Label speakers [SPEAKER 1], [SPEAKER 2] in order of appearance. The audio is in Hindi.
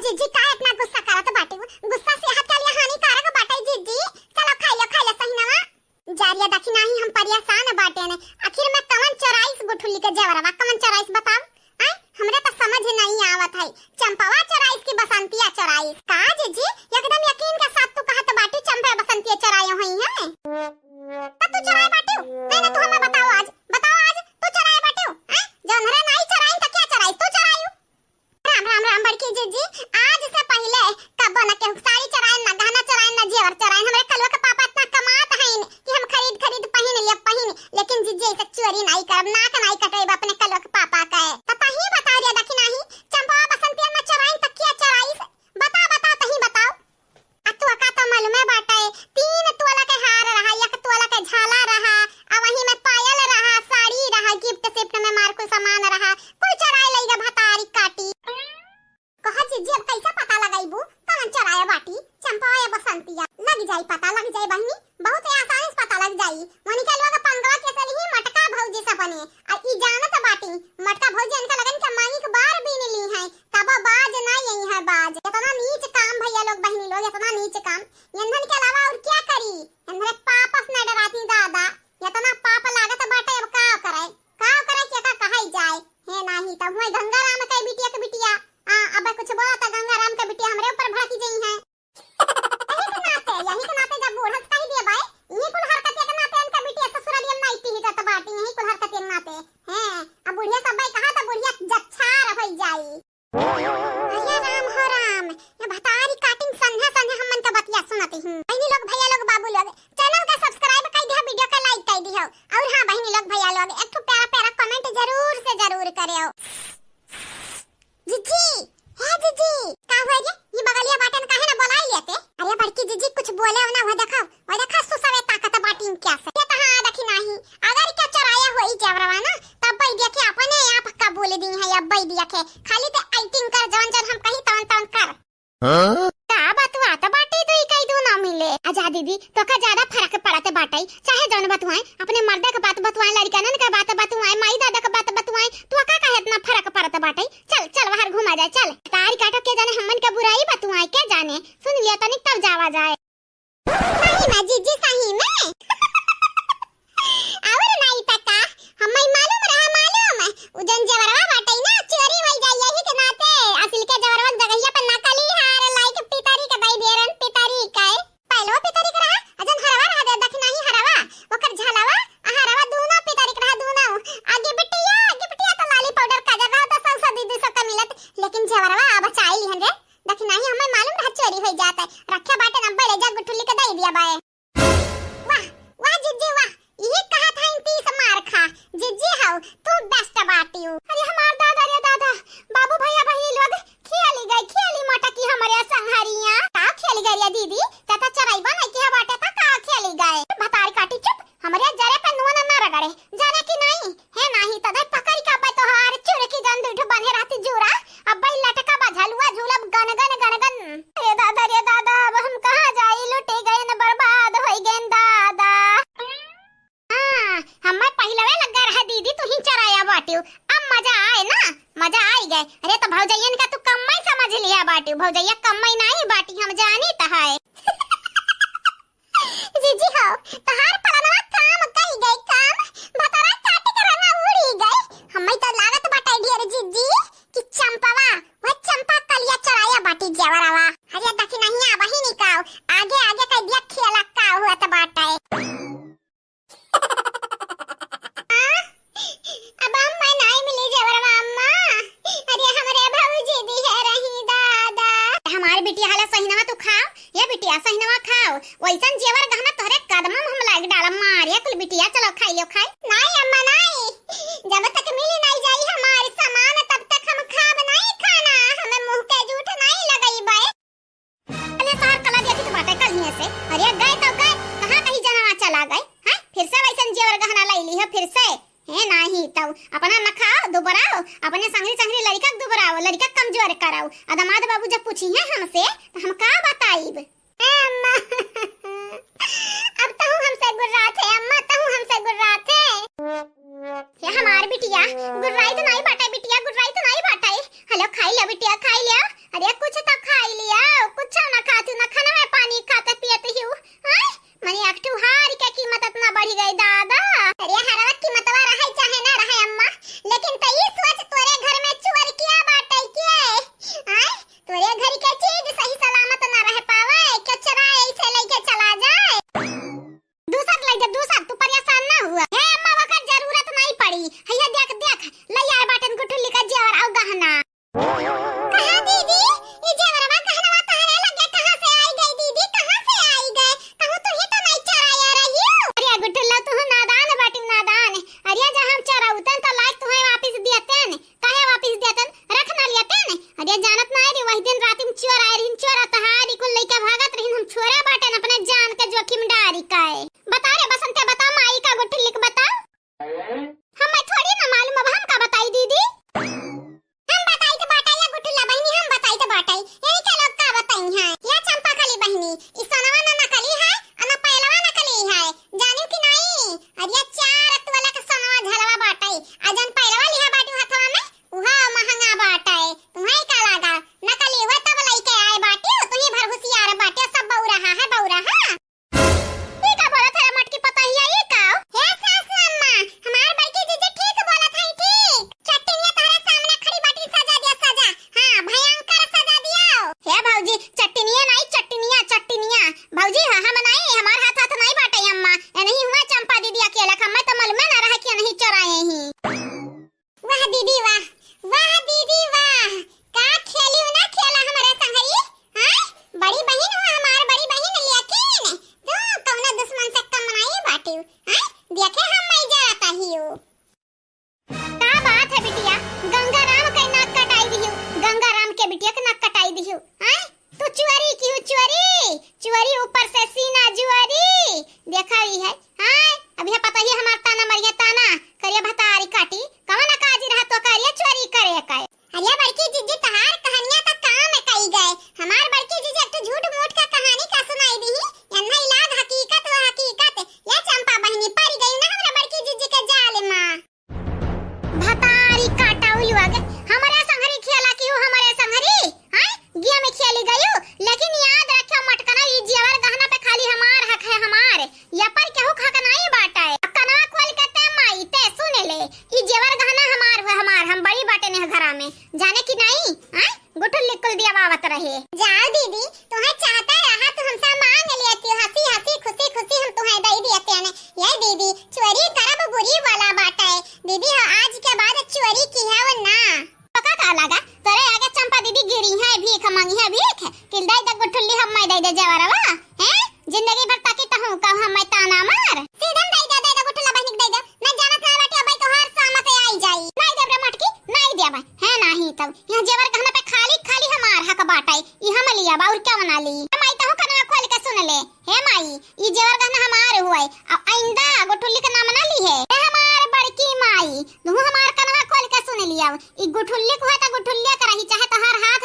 [SPEAKER 1] जीजी काय इतना गुस्सा करत बाटे? गुस्सा सेहत के लिए हानिकारक बाटे जीजी। चलो खाइला सही ना। जारिया देखी नहीं हम परेशान बाटे ने। आखिर में कवन 24 गुठुली के जेवरवा कवन 24 बताओ? आय हमरे तो समझ नहीं आवत है। चंपावा 24 की बसंतिया 24 का जीजी? एकदम यकीन के साथ तू कहत बाटी चंपा बसंतिया चरायो हई है। त तू चराय बाटी? नहीं ना तू हमें बताओ आज तू चराय बाटी? हैं जौन रे नहीं चराई त क्या चराई तू चरायू? राम बड़की जीजी, आज से पहले कब न के साड़ी चराए ना गहना चराए ना जेवर चराए। हमरे कलवा के पापा इतना कमात है कि हम खरीद पहिन लेकिन जीजी ऐसे चोरी नहीं करब, नाक नहीं कटेब अपने कलवा के पापा का। पता ही बता दिया देखी नहीं चंपा बसंतिया में चराई त क्या चराई? बता तही बताओ। तू का तो मालूम है बाटे 3 तोला के हार रहा, 1 तोला के झाला रहा, आ वही में पायल रहा, साड़ी रहा, गिफ्ट सिफ्ट में मार को सामान रहा। कोई चराई लईगा भतारी काटी। कहा जीजी अब कैसे पता लगाईबू कौन चराया बाटी चंपा या बसंतिया? लग जाई पता लग जाई बहनी, बहुत आसानी से पता लग जाई। वनी के लोग पंगवा के सली ही मटका भौजी सपने आ ई जानत बाटी मटका भौजी इनका लगन के मांगी के बार बीन ली है तब बाज ना यही है बाज। इतना नीच काम भैया लोग बहनी लोग, इतना नीच काम ईंधन के अलावा और क्या करी? इनरे पाप से न डराती दादा, इतना पाप लागत बाटे। अब का करे के का कहई जाए है नाही तब हुए गंगाराम के बिटिया अब कुछ बोला था गंगाराम के बिटिया हमरे ऊपर भड़की गई है। यही के नाते जब बूढ़ा कही दिए भाई ये कुल हरकत के नाते इनका बिटिया ससुरालियम नहीं पी जात बाटी, यही कुल हरकत के नाते हैं। अब बुढ़िया सब भाई कहा था बुढ़िया जच्छार भई जाई। भैया राम हो राम, ये भतारी काटिंग संघे हमन का बतिया सुनती हूं। बहनी लोग भैया लोग बाबू लोग चैनल का सब्सक्राइब कर दिया, वीडियो का लाइक कर दियो और हां बहनी लोग भैया लोग एक तो प्यारा कमेंट जरूर करियो। जीजी है जीजी का हुआ ये बगलिया बाटन काहे ना बुलाई लेते? अरे बड़की जीजी कुछ बोले ना वो देखा सुसवे ताकत बाटी क्या से ये कहां देखी नहीं। अगर क्या चराया होई जेवरवा ना तब भाई देखे अपने आप का बोल दी है अब भाई देखे खाली तो एक्टिंग कर जवन हम कही तवन कर। हां का बतवा तो बाटी तो ही कई दो ना मिले। आजा दीदी तो का ज्यादा फर्क पड़ते बाटाई चाहे जौन बतवाए अपने मर्दे के बात बतवाए लड़कनन के बात बतवाए माई दादा के बात बतवाए तो का कहे इतना फर्क पड़ता बाटाई। चल बाहर घुमा जाए चल तारी काटो के जाने हमन का बुराई बतवाए क्या जाने सुन लिया तनिक तब जावा जाए। नहीं ना जीजी सही में और नहीं पता हमें मालूम उजन जवरवा बाटाई ना चोरी होई जाए यही के नाते असली के जवरवा जगहिया पे नकली हार लाइक पितारी के दई देरन पितारी का पहलो पितारी का अजन हरवा रहा दे दख नहीं हरवा ओकर झालावा हरवा दोनों पितारी का दोनों आगे बिटिया तो लाली पाउडर का जगह तो सब दीदी सब का मिलत लेकिन जवरवा अब चाई लिहन रे दख नहीं हमें मालूम रहा चोरी होई जाता है रखे बाटे नब्बे ले जा गुठुली के दई दिया बाए। वाह जीजी वाह ये कहा था इन 30 मार खा जीजी हाउ तू बेस्ट बाटी हो। अरे हमार दादा रे दादा बाबू भैया बहनी लोग खेली मोटा की हमारे संहारियां का खेली गई दीदी तता चराई बना के बाटे ता का खेली गए भतारी काटी चुप हमारे जरे पे नोन ना रगड़े जाने की नहीं है नहीं तदा पकड़ का बा तो हार चुर की जन दूठ बने रहती जोरा अब भाई लटका बा झलुआ झूलब गन अरे दादा अब हम कहां जाई लुटे गए न बर्बाद होई गए दादा। हां हमें पहलवे लगा रहा दीदी तू ही चराया बाटियो अब मजा आई गए। अरे तो भौजैयन का तू कम्मई समझ लिया बाटियो भौजैया कम्मई नहीं बाटी हम जानी त है। जीजी हो तहार पलनवा काम कई गई काम भतरा काटे के रंगा उड़ी गई हमें तो लागत बाटे ढेर जीजी कि चंपावा वो चंपा कलिया चराया बाटी जेवरवा। अरे देखी नहीं आ वही निकाओ आगे कई दिया खेला का हुआ त बाटे। अब हम नहीं मिली जेवरवा अम्मा। अरे हमरे भौजी दी है रही दादा हमारी बिटिया हाला सहीनवा तू खाओ ये बिटिया सहीनवा खाओ वैसन जेवर गहना तोरे कदम हम लाग डाल मारिया कुल बिटिया चलो खाई लो खाई। नहीं अम्मा नहीं जब तक मिली नहीं जाई हमारे सामान तब तक हम खाब नहीं खाना हमें मुंह के झूठ नहीं लगाई बाय। अरे तार कला देखी तो बाटे कल ही से अरे गए तो गए कहां कहीं जाना चला गए हैं फिर से वैसन जेवर गहना लाई ली है फिर से है नहीं तब अपना न खाओ दुबराओ अपने संगरी लड़का दुबराओ लड़का कमजोर कराओ अदमाद बाबू जब पूछी है हमसे तो हम का बताइब। अम्मा अब तो हमसे गुर्रा थे अम्मा तो हमसे गुर्रा थे ये हमार बिटिया गुर्राई तो नहीं बाटा बिटिया गुर्राई तो नहीं बाटा हेलो खाई लो बिटिया खाई लो अरे कुछ तो बिटिया के नाक कटाई दियो हैं तू चुअरी क्यों चुअरी चुअरी ऊपर से सीना जुअरी देखा ही है हां अभी पता ही हमार ताना मरिया ताना करिया भतारी काटी कवन काजी रहा तो करिया चुअरी करे का अरे बड़की जीजी तहार कहानियां का काम है कई गए हमार बड़की जीजी एक तो झूठ मूठ का कहानी का सुनाई दी यन्ना इलाज हकीकत व हकीकत ये चंपा बहनी पड़ गई ना हमरा बड़की जीजी के जाल मां भतारी काटा उलवा गए हमारे संहरी खेला की हो हमारे संहरी हां गिया में खेली गयो लेकिन याद रखो मटकना ई जेवर गहना पे खाली हमार हक है हमार या पर केहू खक नहीं बाटा है कना खोल के ते माई ते सुन ले ई जेवर गहना हमार है हमार हम बड़ी बाटे ने घरा में जाने की नहीं हां गुठल लिखल दिया बावत रहे जाओ दीदी तुम्हें चाहता रहा तो हमसे मांग लेती हो हंसी हंसी खुशी खुशी हम तुम्हें दे देते हैं ये दीदी चोरी करब बुरी वाला बाटा है दीदी आज के बाद चोरी की है वो ना पता का लगा तेरे आगे चंपा दीदी गिरी है भीख मांगी है भीख किल दे गुठुल्ली हम मैं दे जवरवा हैं जिंदगी भर ताकि तहु का हम मैं ताना मार सीधम दे गुठुल्ला बहनिक दे मैं जाना था बाटे अबे तो हर शाम के आई जाई नहीं दे रे मटकी नहीं दे भाई है नहीं तब यहां जेवर गहना पे खाली खाली हमार हक बाटाई ई हम लिया बा और क्या बना ली मैं तहु कना खोल के सुन ले हे माई ई जेवर गहना हमार हुए अब आइंदा गुठुल्ली का नाम ना ली है हमार बड़की माई तू हमार कनवा खोल के सुन लिया ई गुठुल्ली को है तो गुठुल्लिया करही चाहे तो हर हाथ